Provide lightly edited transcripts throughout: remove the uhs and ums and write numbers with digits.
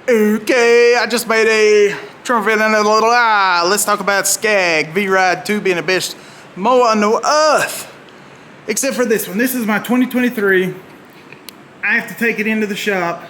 Okay, I just made a let's talk about Scag VRide2 being the best mower on the earth. Except for this one. This is my 2023. I have to take it into the shop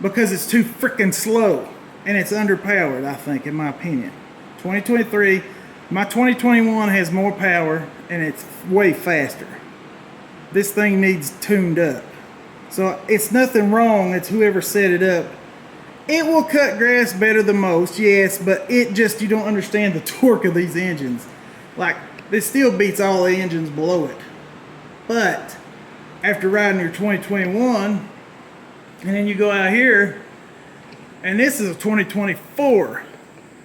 because it's too freaking slow and it's underpowered, I think, in my opinion. 2023. My 2021 has more power and it's way faster. This thing needs tuned up. So it's nothing wrong, it's whoever set it up. It will cut grass better than most, yes, but it just, you don't understand the torque of these engines. Like, this still beats all the engines below it. But after riding your 2021, and then you go out here, and this is a 2024.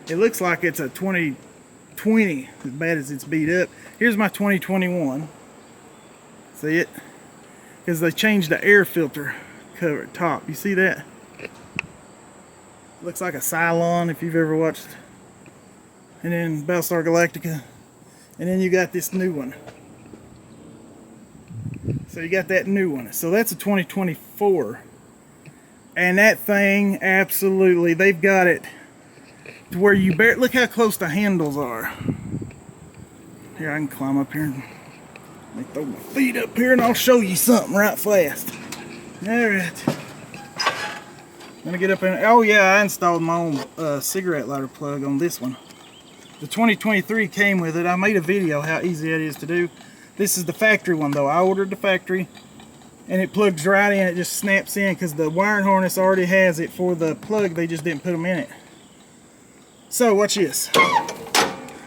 It looks like it's a 2020, as bad as it's beat up. Here's my 2021. See it? Because they changed the air filter cover at top. You see that? Looks like a Cylon if you've ever watched. And then Battlestar Galactica. And then you got this new one. So you got that new one. So that's a 2024. And that thing, absolutely, they've got it to where you bear. Look how close the handles are. Here, I can climb up here and let me throw my feet up here and I'll show you something right fast. Alright. Let me get up in. Oh yeah, I installed my own cigarette lighter plug on this one. The 2023 came with it. I made a video how easy it is to do. This is the factory one though. I ordered the factory and it plugs right in. It just snaps in because the wiring harness already has it for the plug. They just didn't put them in it. So watch this.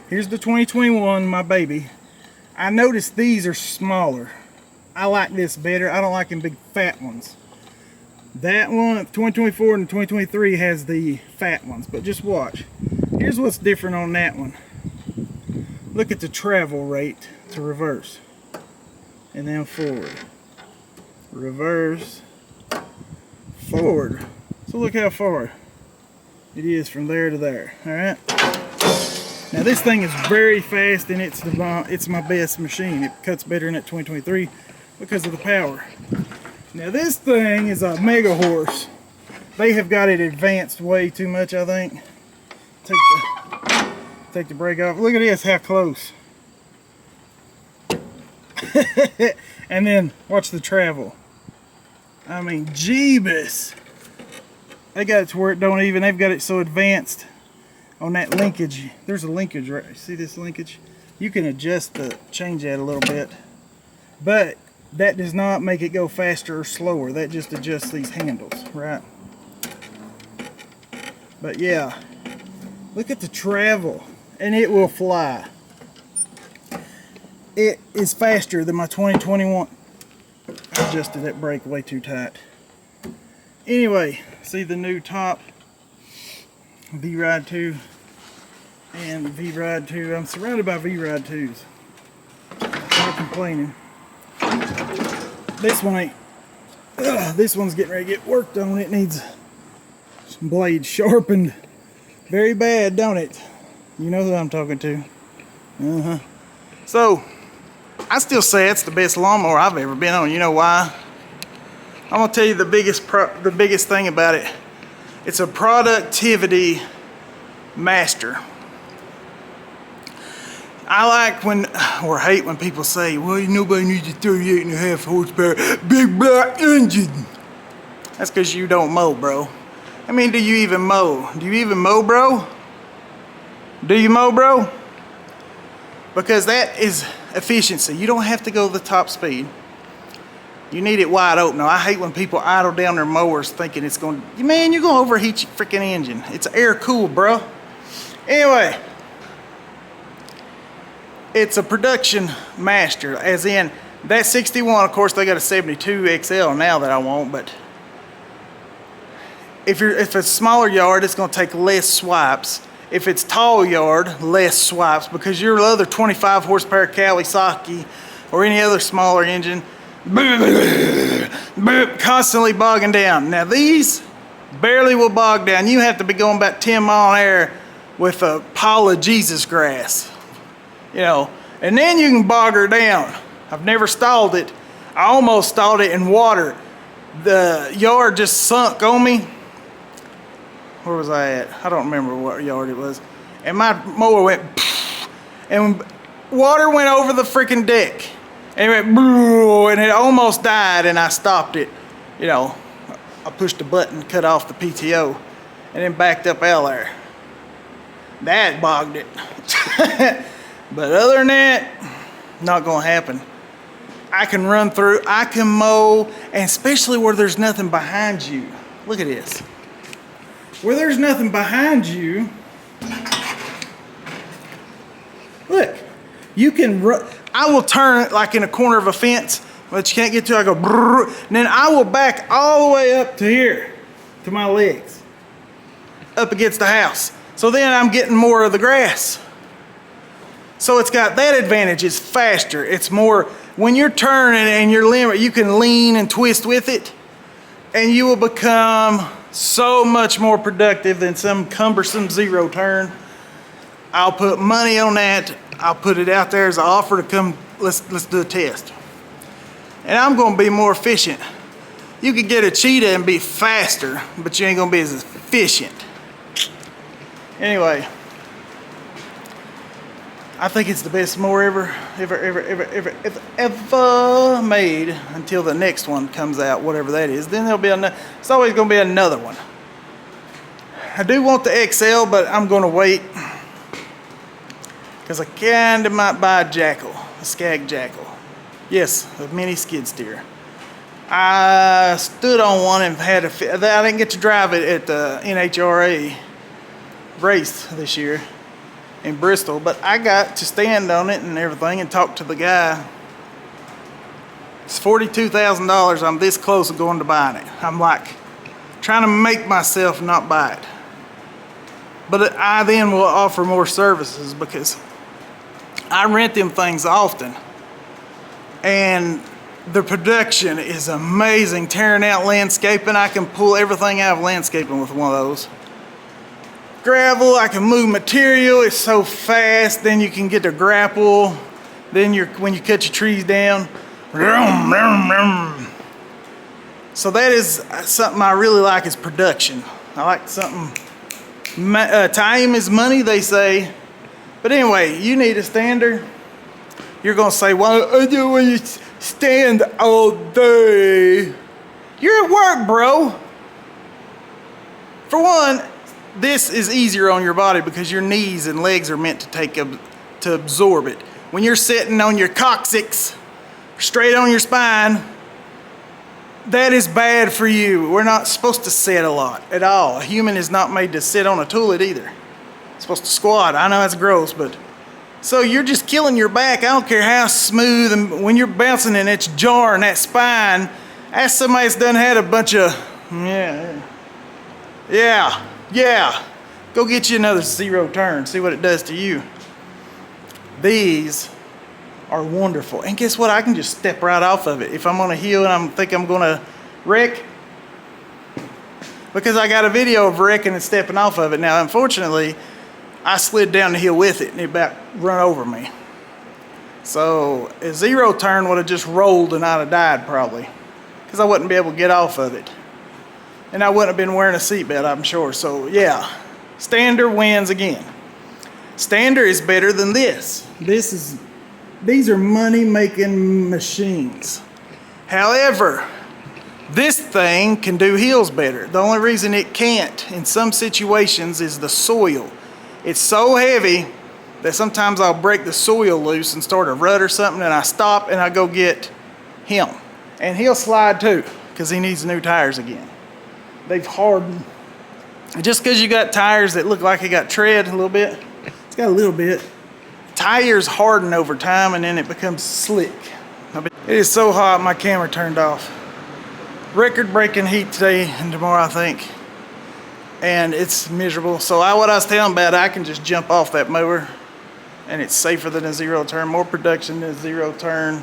Here's the 2021, my baby. I noticed these are smaller. I like this better. I don't like them big fat ones. That one, 2024 and 2023 has the fat ones, but just watch. Here's what's different on that one. Look at the travel rate to reverse. And then forward. Reverse. Forward. So look how far it is from there to there. Alright? Now this thing is very fast and it's my best machine. It cuts better than that 2023 because of the power. Now this thing is a mega horse. They have got it advanced way too much, I think. Take the brake off. Look at this, how close. And then watch the travel. I mean, Jeebus. They got it to where it don't even, they've got it so advanced on that linkage. There's a linkage right, see this linkage? You can adjust change that a little bit. But that does not make it go faster or slower. That just adjusts these handles, right? But yeah, look at the travel, and it will fly. It is faster than my 2021. I adjusted that brake way too tight. Anyway, see the new top VRide2 and VRide2. I'm surrounded by VRide2s. Not complaining. This one ain't. This one's getting ready to get worked on. It needs some blades sharpened very bad, don't it? You know who I'm talking to. So I still say it's the best lawnmower I've ever been on. You know why? I'm gonna tell you the biggest thing about it. It's a productivity master. I like when, or hate when people say, well, nobody needs a 38.5 horsepower big black engine. That's because you don't mow, bro. I mean, do you even mow? Do you even mow, bro? Do you mow, bro? Because that is efficiency. You don't have to go the top speed. You need it wide open. Now, I hate when people idle down their mowers thinking it's going to, man, you're going to overheat your freaking engine. It's air cooled, bro. Anyway. It's a production master, as in that 61, of course they got a 72 XL now that I want, but if it's a smaller yard, it's gonna take less swipes. If it's tall yard, less swipes, because your other 25 horsepower Kawasaki or any other smaller engine, constantly bogging down. Now these barely will bog down. You have to be going about 10 mile an hour with a pile of Jesus grass. You know, and then you can bog her down. I've never stalled it. I almost stalled it in water. The yard just sunk on me where was I at? I don't remember what yard it was. And my mower went, and water went over the freaking deck. And it went, and it almost died, and I stopped it. You know, I pushed the button, cut off the PTO, and then backed up out there. That bogged it. But other than that, not gonna happen. I can run through, I can mow, and especially where there's nothing behind you. Look at this. Where there's nothing behind you, look, you can run. I will turn it like in a corner of a fence, but you can't get to it. I go, brrr, and then I will back all the way up to here, to my legs, up against the house. So then I'm getting more of the grass. So it's got that advantage. It's faster. It's more, when you're turning and you're you can lean and twist with it, and you will become so much more productive than some cumbersome zero turn. I'll put money on that. I'll put it out there as an offer to come, let's do a test. And I'm gonna be more efficient. You could get a cheetah and be faster, but you ain't gonna be as efficient. Anyway, I think it's the best mower ever made until the next one comes out, whatever that is. Then there'll be another, it's always gonna be another one. I do want the XL, but I'm gonna wait because I kinda might buy a Jackal, a Scag Jackal. Yes, a mini skid steer. I stood on one and had I didn't get to drive it at the NHRA race this year in Bristol, but I got to stand on it and everything and talk to the guy. It's $42,000. I'm this close to going to buying it. I'm like trying to make myself not buy it. But I then will offer more services because I rent them things often. And the production is amazing. Tearing out landscaping, I can pull everything out of landscaping with one of those. Gravel, I can move material, it's so fast. Then you can get to grapple. Then when you cut your trees down. So that is something I really like, is production. I like something, time is money, they say. But anyway, you need a stander. You're gonna say, well, I do when you stand all day. You're at work, bro. For one, this is easier on your body because your knees and legs are meant to absorb it. When you're sitting on your coccyx, straight on your spine, that is bad for you. We're not supposed to sit a lot at all. A human is not made to sit on a toilet either. It's supposed to squat. I know that's gross, but so you're just killing your back. I don't care how smooth, and when you're bouncing and it's jarring that spine, ask somebody that's done had a bunch of, yeah. Go get you another zero turn, see what it does to you. These are wonderful. And guess what? I can just step right off of it. If I'm on a hill and I think I'm gonna wreck, because I got a video of wrecking and stepping off of it. Now, unfortunately, I slid down the hill with it and it about run over me. So a zero turn would have just rolled and I'd have died probably, because I wouldn't be able to get off of it. And I wouldn't have been wearing a seatbelt, I'm sure. So yeah, Stander wins again. Stander is better than this. These are money-making machines. However, this thing can do hills better. The only reason it can't in some situations is the soil. It's so heavy that sometimes I'll break the soil loose and start a rut or something, and I stop and I go get him. And he'll slide too, because he needs new tires again. They've hardened. Just because you got tires that look like it got tread a little bit, it's got a little bit. Tires harden over time and then it becomes slick. It is so hot, my camera turned off. Record-breaking heat today and tomorrow, I think. And it's miserable. So what I was telling about, I can just jump off that mower and it's safer than a zero turn, more production than a zero turn.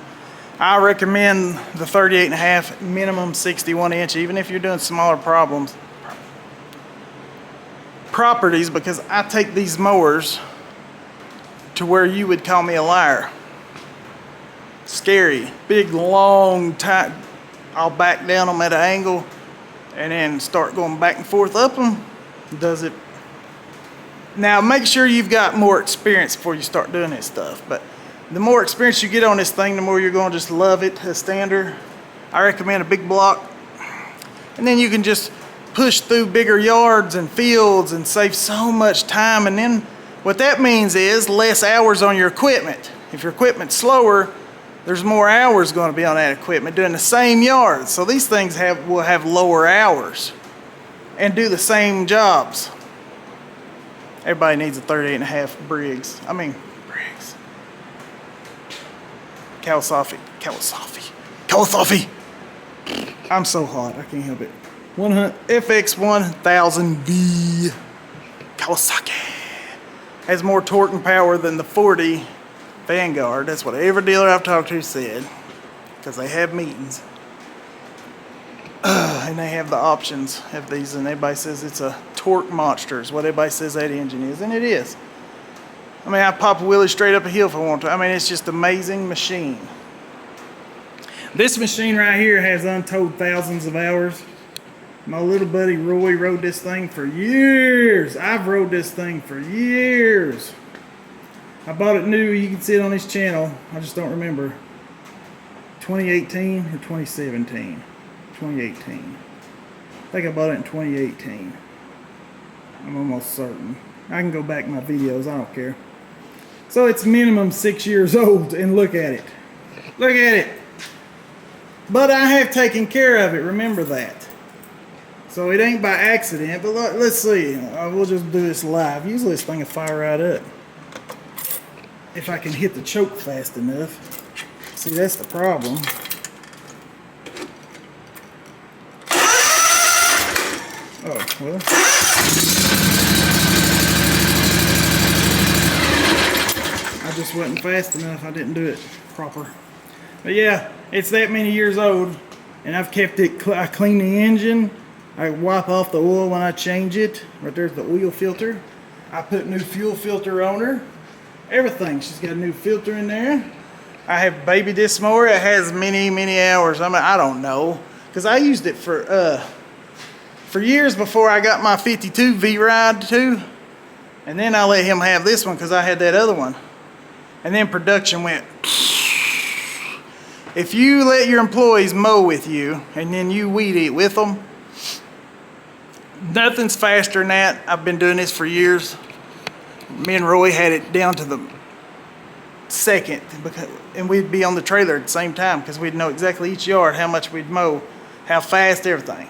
I recommend the 38.5, minimum 61 inch, even if you're doing smaller properties, because I take these mowers to where you would call me a liar. Scary, big, long, tight. I'll back down them at an angle and then start going back and forth up them. Does it. Now make sure you've got more experience before you start doing this stuff. But the more experience you get on this thing, the more you're going to just love it. A stander, I recommend a big block. And then you can just push through bigger yards and fields and save so much time. And then what that means is less hours on your equipment. If your equipment's slower, there's more hours going to be on that equipment doing the same yards. So these things will have lower hours and do the same jobs. Everybody needs a 38.5 Briggs. Kawasaki. I'm so hot, I can't help it. FX 1000V Kawasaki has more torque and power than the 40 Vanguard. That's what every dealer I've talked to said, because they have meetings. And they have the options of these, and everybody says it's a torque monster is what everybody says that engine is, and it is. I mean, I pop a wheelie straight up a hill if I want to. I mean, it's just an amazing machine. This machine right here has untold thousands of hours. My little buddy Roy rode this thing for years. I've rode this thing for years. I bought it new. You can see it on his channel. I just don't remember. 2018 or 2017? 2018. I think I bought it in 2018. I'm almost certain. I can go back in my videos. I don't care. So it's minimum 6 years old, and look at it. Look at it. But I have taken care of it. Remember that. So it ain't by accident. But let's see. We'll just do this live. Usually this thing will fire right up. If I can hit the choke fast enough. See, that's the problem. Oh, well. I just wasn't fast enough. I didn't do it proper. But yeah, it's that many years old, and I've kept it. I clean the engine. I wipe off the oil when I change it. Right there's the oil filter. I put new fuel filter on her. Everything. She's got a new filter in there. I have baby this mower. It has many hours. I mean, I don't know, because I used it for years before I got my 52 VRide2, and then I let him have this one because I had that other one. And then production went. If you let your employees mow with you and then you weed eat with them, nothing's faster than that. I've been doing this for years. Me and Roy had it down to the second, and we'd be on the trailer at the same time because we'd know exactly each yard, how much we'd mow, how fast, everything.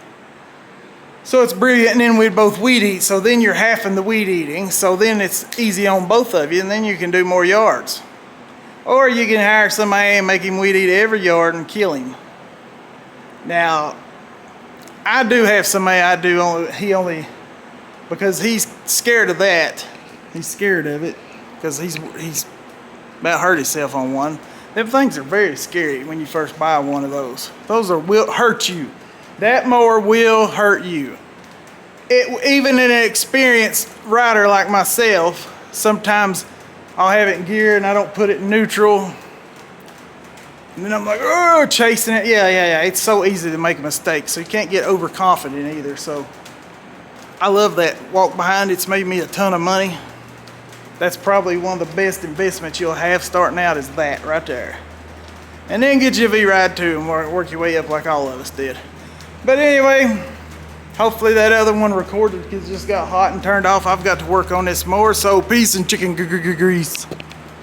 So it's brilliant, and then we'd both weed eat, so then you're halving the weed eating, so then it's easy on both of you, and then you can do more yards. Or you can hire somebody and make him weed eat every yard and kill him. Now, I do have somebody because he's scared of that. He's scared of it because he's about hurt himself on one. Them things are very scary when you first buy one of those. Those will hurt you. That mower will hurt you. Even an experienced rider like myself, sometimes I'll have it in gear and I don't put it in neutral. And then I'm like, oh, chasing it. Yeah. It's so easy to make a mistake. So you can't get overconfident either. So I love that walk behind. It's made me a ton of money. That's probably one of the best investments you'll have starting out is that right there. And then get you a VRide2 and work your way up like all of us did. But anyway, hopefully that other one recorded because it just got hot and turned off. I've got to work on this more. So peace and chicken grease.